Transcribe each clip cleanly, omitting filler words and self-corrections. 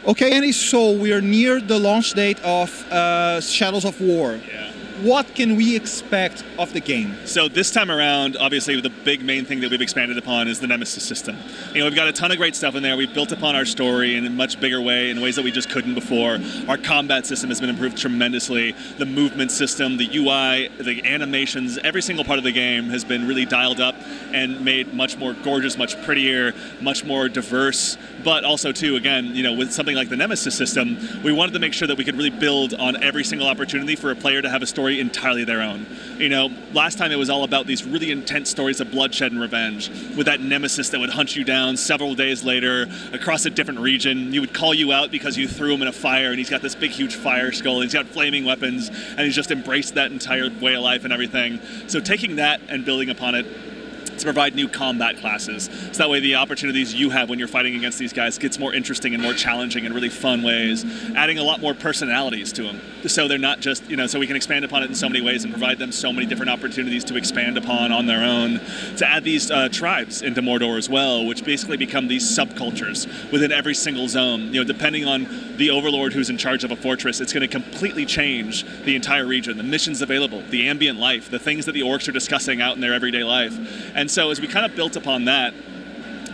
Okay, Andy, so we are near the launch date of Shadows of War. Yeah. What can we expect of the game? So this time around, obviously, the big main thing that we've expanded upon is the Nemesis system. You know, we've got a ton of great stuff in there. We've built upon our story in a much bigger way, in ways that we just couldn't before. Our combat system has been improved tremendously. The movement system, the UI, the animations, every single part of the game has been really dialed up and made much more gorgeous, much prettier, much more diverse. But also, too, again, you know, with something like the Nemesis system, we wanted to make sure that we could really build on every single opportunity for a player to have a story entirely their own. You know, last time it was all about these really intense stories of bloodshed and revenge, with that nemesis that would hunt you down several days later across a different region. He would call you out because you threw him in a fire, and he's got this big, huge fire skull, and he's got flaming weapons, and he's just embraced that entire way of life and everything. So taking that and building upon it to provide new combat classes, so that way the opportunities you have when you're fighting against these guys gets more interesting and more challenging in really fun ways, adding a lot more personalities to them, so they're not just, you know, so we can expand upon it in so many ways and provide them so many different opportunities to expand upon on their own, to add these tribes into Mordor as well, which basically become these subcultures within every single zone. You know, depending on the overlord who's in charge of a fortress, it's going to completely change the entire region, the missions available, the ambient life, the things that the orcs are discussing out in their everyday life. And so as we kind of built upon that,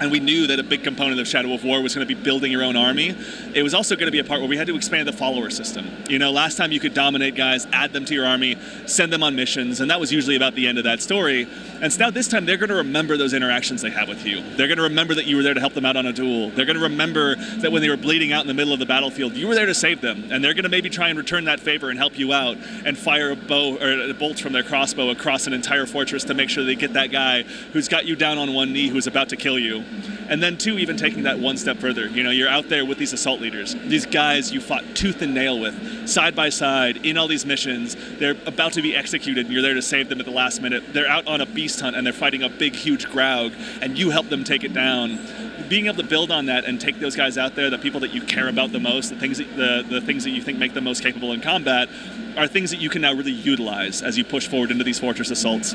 and we knew that a big component of Shadow of War was going to be building your own army, it was also going to be a part where we had to expand the follower system. You know, last time you could dominate guys, add them to your army, send them on missions, and that was usually about the end of that story. And so now this time they're going to remember those interactions they have with you. They're going to remember that you were there to help them out on a duel. They're going to remember that when they were bleeding out in the middle of the battlefield, you were there to save them. And they're going to maybe try and return that favor and help you out and fire a bow or bolts from their crossbow across an entire fortress to make sure they get that guy who's got you down on one knee who's about to kill you. And then, too, even taking that one step further, you know, you're out there with these assault leaders, these guys you fought tooth and nail with, side by side, in all these missions. They're about to be executed, and you're there to save them at the last minute. They're out on a beast hunt, and they're fighting a big, huge Graug, and you help them take it down. Being able to build on that and take those guys out there, the people that you care about the most, the things that you think make them most capable in combat, are things that you can now really utilize as you push forward into these fortress assaults.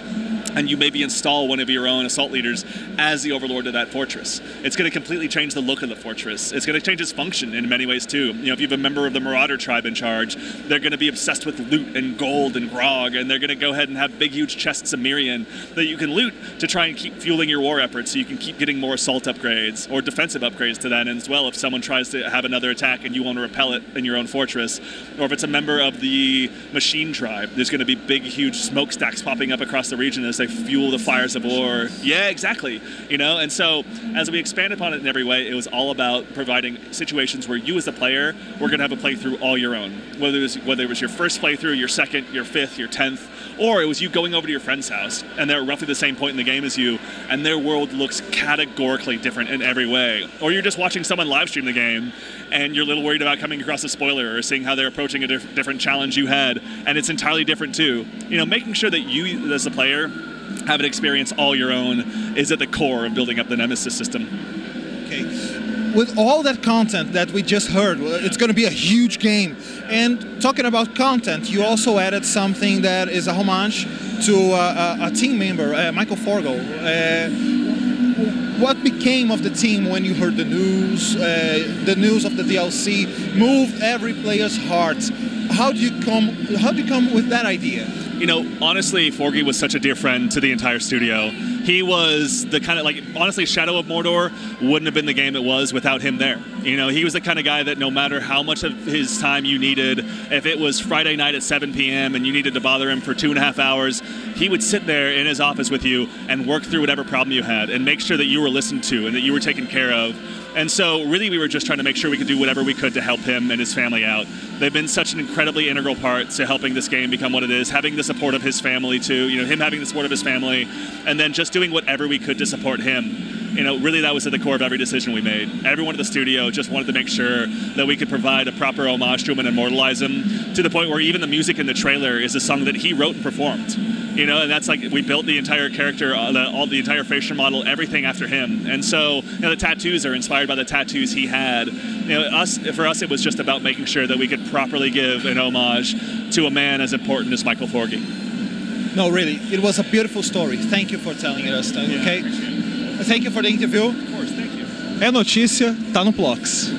And you maybe install one of your own assault leaders as the overlord of that fortress. It's going to completely change the look of the fortress. It's going to change its function in many ways too. You know, if you have a member of the Marauder tribe in charge, they're going to be obsessed with loot and gold and grog, and they're going to go ahead and have big, huge chests of Mirian that you can loot to try and keep fueling your war efforts, so you can keep getting more assault upgrades or defensive upgrades to that end as well if someone tries to have another attack and you want to repel it in your own fortress. Or if it's a member of the Machine tribe, there's going to be big, huge smokestacks popping up across the region as they fuel the fires of war. Yeah, exactly. You know, and so as we expand upon it in every way, it was all about providing situations where you as the player were going to have a playthrough all your own. Whether it was your first playthrough, your second, your fifth, your 10th, or it was you going over to your friend's house and they're roughly the same point in the game as you, and their world looks categorically different in every way. Or you're just watching someone live stream the game and you're a little worried about coming across a spoiler or seeing how they're approaching a different challenge you had, and it's entirely different too. You know, making sure that you as a player have an experience all your own is at the core of building up the Nemesis system. Okay. With all that content that we just heard, it's going to be a huge game. And talking about content, you also added something that is a homage to a team member, Michael Forgo. What became of the team when you heard the news? The news of the DLC moved every player's heart. How do you come with that idea? You know, honestly, Forgy was such a dear friend to the entire studio. He was the kind of, like, honestly, Shadow of Mordor wouldn't have been the game it was without him there. You know, he was the kind of guy that no matter how much of his time you needed, if it was Friday night at 7 p.m. and you needed to bother him for 2.5 hours, he would sit there in his office with you and work through whatever problem you had and make sure that you were listened to and that you were taken care of. And so really we were just trying to make sure we could do whatever we could to help him and his family out. They've been such an incredibly integral part to helping this game become what it is, having the support of his family too, you know, him having the support of his family, and then just doing whatever we could to support him. You know, really that was at the core of every decision we made. Everyone at the studio just wanted to make sure that we could provide a proper homage to him and immortalize him, to the point where even the music in the trailer is a song that he wrote and performed. You know, and that's like, we built the entire character, the entire facial model, everything after him. And so, you know, the tattoos are inspired by the tattoos he had. You know, for us, it was just about making sure that we could properly give an homage to a man as important as Michael Forgy. No, really, it was a beautiful story. Thank you for telling us, okay? Yeah, Thank you for the interview. Of course, thank you. É notícia, tá no Plox.